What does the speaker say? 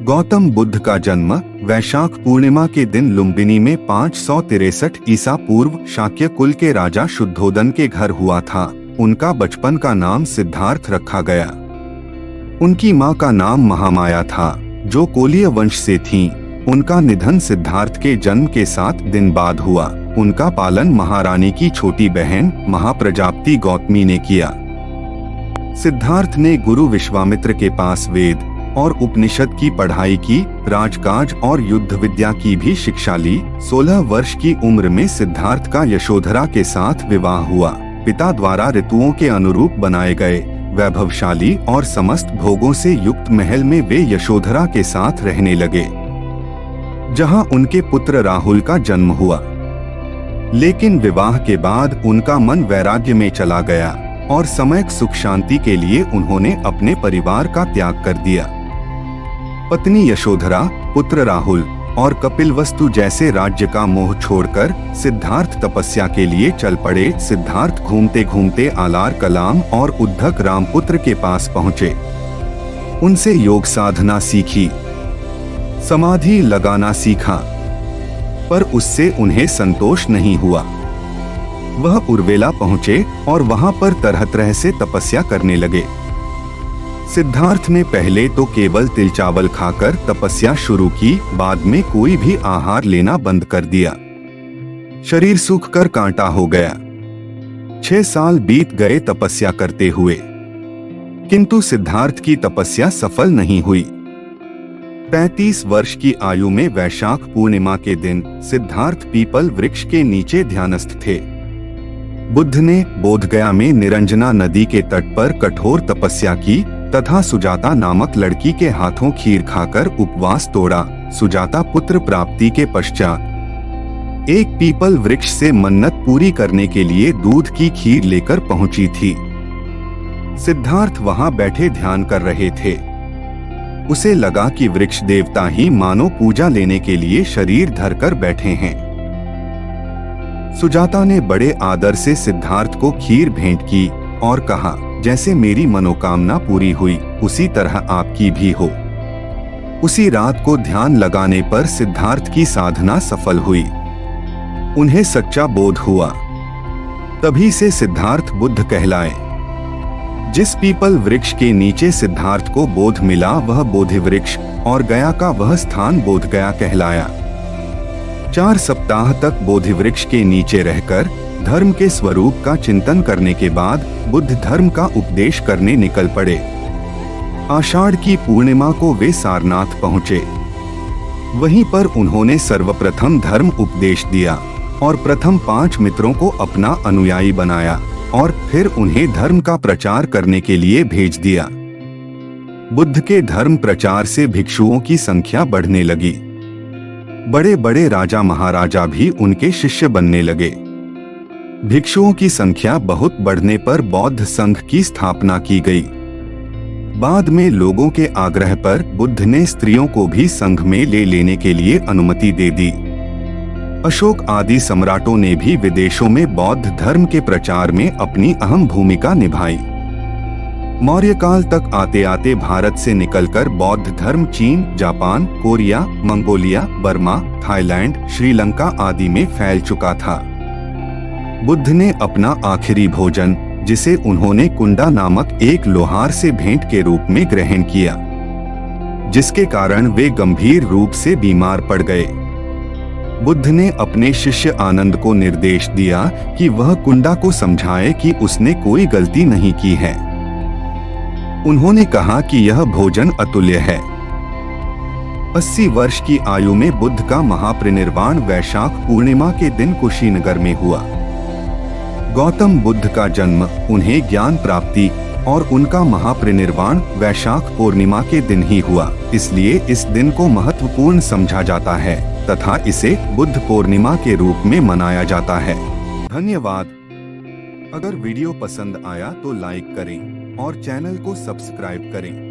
गौतम बुद्ध का जन्म वैशाख पूर्णिमा के दिन लुम्बिनी में 563 ईसा पूर्व शाक्य कुल के राजा शुद्धोदन के घर हुआ था। उनका बचपन का नाम सिद्धार्थ रखा गया। उनकी मां का नाम महामाया था, जो कोलीय वंश से थीं। उनका निधन सिद्धार्थ के जन्म के 7 दिन बाद हुआ। उनका पालन महारानी की छोटी बहन महाप्रजापति गौतमी ने किया। सिद्धार्थ ने गुरु विश्वामित्र के पास वेद और उपनिषद की पढ़ाई की, राजकाज और युद्ध विद्या की भी शिक्षा ली। 16 वर्ष की उम्र में सिद्धार्थ का यशोधरा के साथ विवाह हुआ। पिता द्वारा ऋतुओं के अनुरूप बनाए गए वैभवशाली और समस्त भोगों से युक्त महल में वे यशोधरा के साथ रहने लगे, जहां उनके पुत्र राहुल का जन्म हुआ। लेकिन विवाह के बाद उनका मन वैराग्य में चला गया और समयक सुख शांति के लिए उन्होंने अपने परिवार का त्याग कर दिया। पत्नी यशोधरा, पुत्र राहुल और कपिलवस्तु जैसे राज्य का मोह छोड़कर सिद्धार्थ तपस्या के लिए चल पड़े। सिद्धार्थ घूमते घूमते आलार कलाम और उद्धक रामपुत्र के पास पहुँचे। उनसे योग साधना सीखी, समाधि लगाना सीखा, पर उससे उन्हें संतोष नहीं हुआ। वह उर्वेला पहुँचे और वहां पर तरह तरह से तपस्या करने लगे। सिद्धार्थ ने पहले तो केवल तिल चावल खाकर तपस्या शुरू की, बाद में कोई भी आहार लेना बंद कर दिया। शरीर सूख कर कांटा हो गया। 6 साल बीत गए तपस्या करते हुए, किंतु सिद्धार्थ की तपस्या सफल नहीं हुई। 35 वर्ष की आयु में वैशाख पूर्णिमा के दिन सिद्धार्थ पीपल वृक्ष के नीचे ध्यानस्थ थे। बुद्ध ने बोधगया में निरंजना नदी के तट पर कठोर तपस्या की तथा सुजाता नामक लड़की के हाथों खीर खाकर उपवास तोड़ा। सुजाता पुत्र प्राप्ति के पश्चात एक पीपल वृक्ष से मन्नत पूरी करने के लिए दूध की खीर लेकर पहुंची थी। सिद्धार्थ वहां बैठे ध्यान कर रहे थे। उसे लगा कि वृक्ष देवता ही मानो पूजा लेने के लिए शरीर धरकर बैठे हैं। सुजाता ने बड़े आदर से सिद्धार्थ को खीर भेंट की और कहा, जैसे मेरी मनोकामना पूरी हुई, उसी तरह आपकी भी हो। उसी रात को ध्यान लगाने पर सिद्धार्थ की साधना सफल हुई। उन्हें सच्चा बोध हुआ। तभी से सिद्धार्थ बुद्ध कहलाए। जिस पीपल वृक्ष के नीचे सिद्धार्थ को बोध मिला, वह बोधि वृक्ष और गया का वह स्थान बोधगया कहलाया। 4 सप्ताह तक बोधि वृक्ष के नीचे रहकर धर्म के स्वरूप का चिंतन करने के बाद बुद्ध धर्म का उपदेश करने निकल पड़े। आषाढ़ की पूर्णिमा को वे सारनाथ पहुँचे। वहीं पर उन्होंने सर्वप्रथम धर्म उपदेश दिया और प्रथम 5 मित्रों को अपना अनुयायी बनाया और फिर उन्हें धर्म का प्रचार करने के लिए भेज दिया। बुद्ध के धर्म प्रचार से भिक्षुओं की संख्या बढ़ने लगी। बड़े बड़े राजा महाराजा भी उनके शिष्य बनने लगे। भिक्षुओं की संख्या बहुत बढ़ने पर बौद्ध संघ की स्थापना की गई। बाद में लोगों के आग्रह पर बुद्ध ने स्त्रियों को भी संघ में ले लेने के लिए अनुमति दे दी। अशोक आदि सम्राटों ने भी विदेशों में बौद्ध धर्म के प्रचार में अपनी अहम भूमिका निभाई। मौर्य काल तक आते आते भारत से निकलकर बौद्ध धर्म चीन, Japan, Korea, Mongolia, Burma, Thailand, Sri Lanka आदि में फैल चुका था। बुद्ध ने अपना आखिरी भोजन, जिसे उन्होंने कुंडा नामक एक लोहार से भेंट के रूप में ग्रहण किया, जिसके कारण वे गंभीर रूप से बीमार पड़ गए। बुद्ध ने अपने शिष्य आनंद को निर्देश दिया कि वह कुंडा को समझाए कि उसने कोई गलती नहीं की है। उन्होंने कहा कि यह भोजन अतुल्य है। 80 वर्ष की आयु में बुद्ध का महापरिनिर्वाण वैशाख पूर्णिमा के दिन कुशीनगर में हुआ। गौतम बुद्ध का जन्म, उन्हें ज्ञान प्राप्ति और उनका महापरिनिर्वाण वैशाख पूर्णिमा के दिन ही हुआ। इसलिए इस दिन को महत्वपूर्ण समझा जाता है तथा इसे बुद्ध पूर्णिमा के रूप में मनाया जाता है। धन्यवाद। अगर वीडियो पसंद आया तो लाइक करें और चैनल को सब्सक्राइब करें।